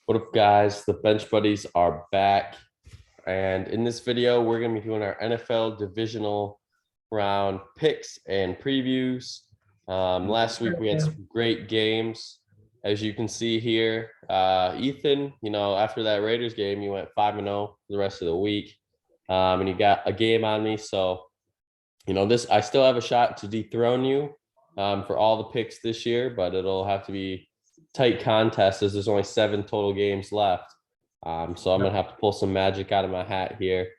What up, guys? The Bench Buddies are back. And in this video, we're going to be doing our NFL divisional round picks and previews. Last week, we had some great games. As you can see here, Ethan, after that Raiders game, you went 5-0 for the rest of the week. And you got a game on me. So, I still have a shot to dethrone you for all the picks this year, but it'll have to be tight contest as there's only 7 total games left. So I'm going to have to pull some magic out of my hat here.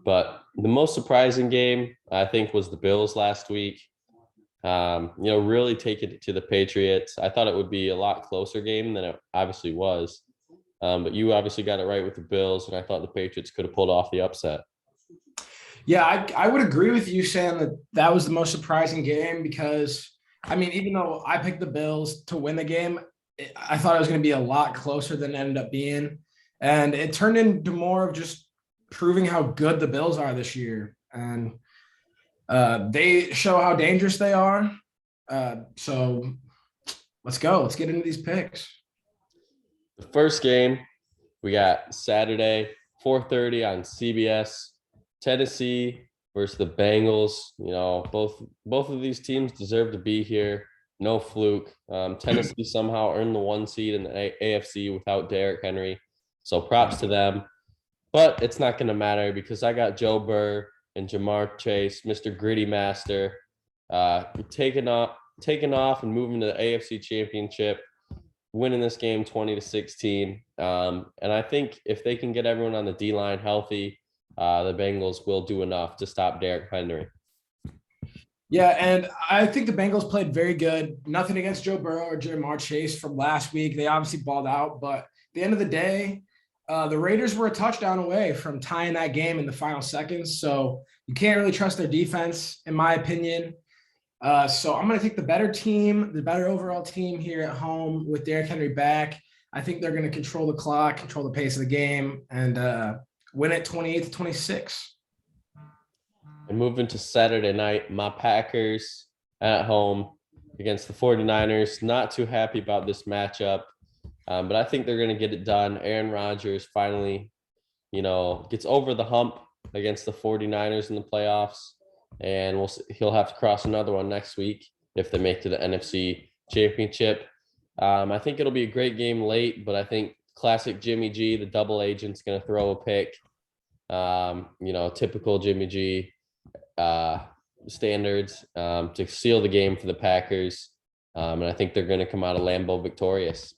But the most surprising game, I think, was the Bills last week. Really taking it to the Patriots. I thought it would be a lot closer game than it obviously was. But you obviously got it right with the Bills, and I thought the Patriots could have pulled off the upset. Yeah, I would agree with you saying that was the most surprising game because, even though I picked the Bills to win the game, I thought it was going to be a lot closer than it ended up being. And it turned into more of just proving how good the Bills are this year. And they show how dangerous they are. So let's go. Let's get into these picks. The first game, we got Saturday, 4:30 on CBS, Tennessee versus the Bengals. Both of these teams deserve to be here. No fluke. Tennessee somehow earned the 1 seed in the AFC without Derrick Henry. So props to them. But it's not going to matter because I got Joe Burr and Jamar Chase, Mr. Gritty Master, taking off and moving to the AFC Championship, winning this game 20-16. And I think if they can get everyone on the D-line healthy, the Bengals will do enough to stop Derrick Henry. Yeah, and I think the Bengals played very good. Nothing against Joe Burrow or Jamar Chase from last week. They obviously balled out, but at the end of the day, the Raiders were a touchdown away from tying that game in the final seconds. So you can't really trust their defense, in my opinion. So I'm going to take the better team, the better overall team here at home with Derrick Henry back. I think they're going to control the clock, control the pace of the game, and win it 28-26. And moving to Saturday night, my Packers at home against the 49ers. Not too happy about this matchup, but I think they're going to get it done. Aaron Rodgers finally, gets over the hump against the 49ers in the playoffs, and he'll have to cross another one next week if they make to the NFC Championship. I think it'll be a great game late, but I think classic Jimmy G, the double agent's going to throw a pick. Typical Jimmy G standards to seal the game for the Packers. And I think they're going to come out of Lambeau victorious.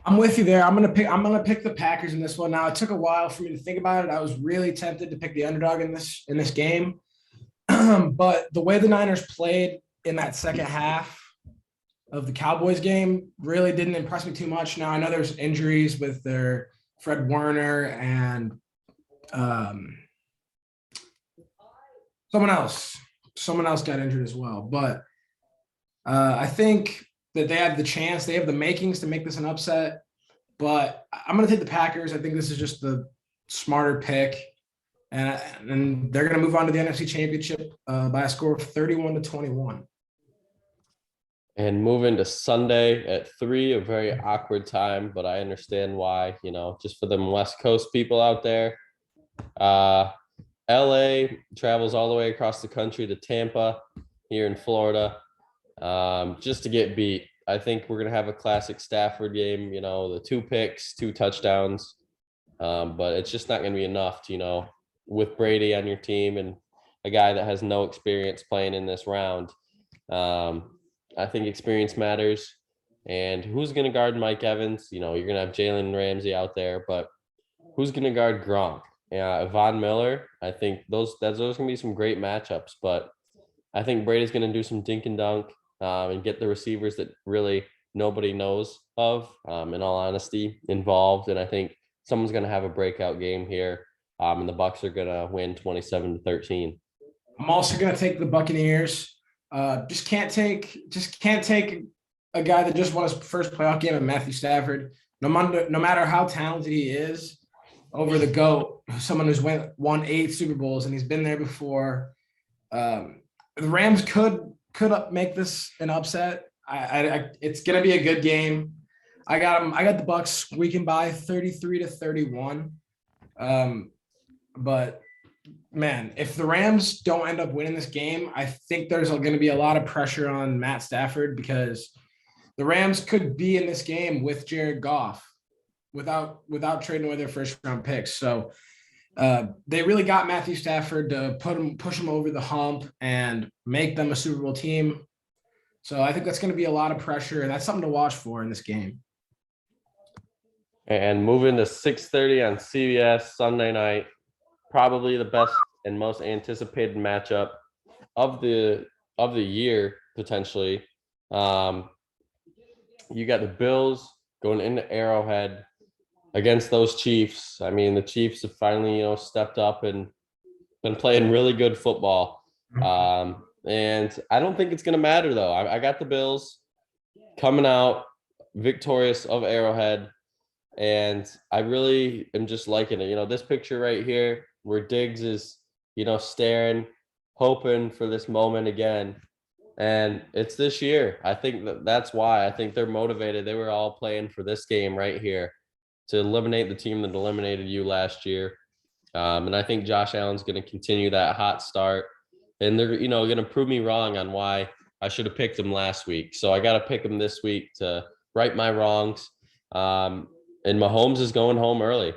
I'm with you there. I'm gonna pick the Packers in this one. Now, it took a while for me to think about it. I was really tempted to pick the underdog in this game. But the way the Niners played in that second half of the Cowboys game really didn't impress me too much. Now, I know there's injuries with their Fred Warner and someone else got injured as well. But I think that they have the chance, they have the makings to make this an upset. But I'm going to take the Packers. I think this is just the smarter pick. And they're going to move on to the NFC Championship by a score of 31-21. And moving to Sunday at 3, a very awkward time, but I understand why, just for them West Coast people out there. LA travels all the way across the country to Tampa here in Florida just to get beat. I think we're going to have a classic Stafford game, the 2 picks, 2 touchdowns. But it's just not going to be enough to, with Brady on your team and a guy that has no experience playing in this round. I think experience matters. And who's going to guard Mike Evans? You're going to have Jalen Ramsey out there, but who's going to guard Gronk? Von Miller, I think those are going to be some great matchups, but I think Brady's going to do some dink and dunk and get the receivers that really nobody knows of, in all honesty, involved. And I think someone's going to have a breakout game here, and the Bucs are going to win 27-13. I'm also going to take the Buccaneers. Just can't take a guy that just won his first playoff game in Matthew Stafford. No matter how talented he is, over the GOAT, someone who's won 8 Super Bowls, and he's been there before. The Rams could make this an upset. It's gonna be a good game. I got them. I got the Bucks squeaking by 33-31. But man, if the Rams don't end up winning this game, I think there's going to be a lot of pressure on Matt Stafford because the Rams could be in this game with Jared Goff without trading away their first round picks. So they really got Matthew Stafford to push him over the hump and make them a Super Bowl team. So I think that's going to be a lot of pressure, and that's something to watch for in this game. And moving to 6:30 on CBS Sunday night, probably the best and most anticipated matchup of the year potentially. You got the Bills going into Arrowhead against those Chiefs. I mean, the Chiefs have finally, stepped up and been playing really good football. And I don't think it's going to matter, though. I got the Bills coming out victorious of Arrowhead, and I really am just liking it. This picture right here where Diggs is, staring, hoping for this moment again. And it's this year. I think that's why. I think they're motivated. They were all playing for this game right here to eliminate the team that eliminated you last year. And I think Josh Allen's going to continue that hot start. And they're, going to prove me wrong on why I should have picked them last week. So I got to pick them this week to right my wrongs. And Mahomes is going home early.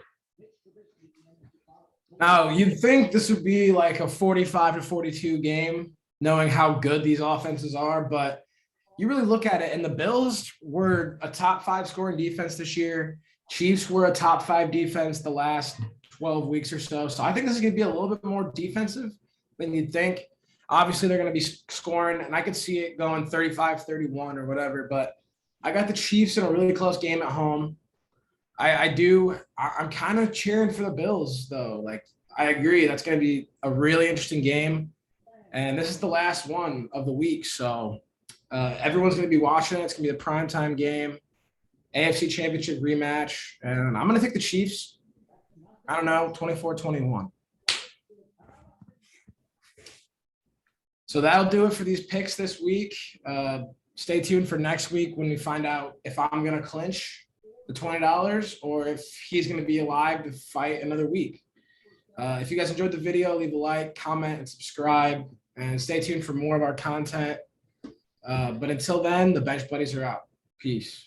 Now, you'd think this would be like a 45-42 game, knowing how good these offenses are, but you really look at it, and the Bills were a top 5 scoring defense this year. Chiefs were a top 5 defense the last 12 weeks or so. So I think this is going to be a little bit more defensive than you'd think. Obviously, they're going to be scoring, and I could see it going 35-31 or whatever, but I got the Chiefs in a really close game at home. I'm kind of cheering for the Bills, though. Like, I agree. That's going to be a really interesting game. And this is the last one of the week. So everyone's going to be watching it. It's going to be a primetime game, AFC Championship rematch. And I'm going to take the Chiefs, 24-21. So that'll do it for these picks this week. Stay tuned for next week when we find out if I'm going to clinch the $20 or if he's going to be alive to fight another week. If you guys enjoyed the video, leave a like, comment, and subscribe, and stay tuned for more of our content. But until then, the Bench Buddies are out. Peace.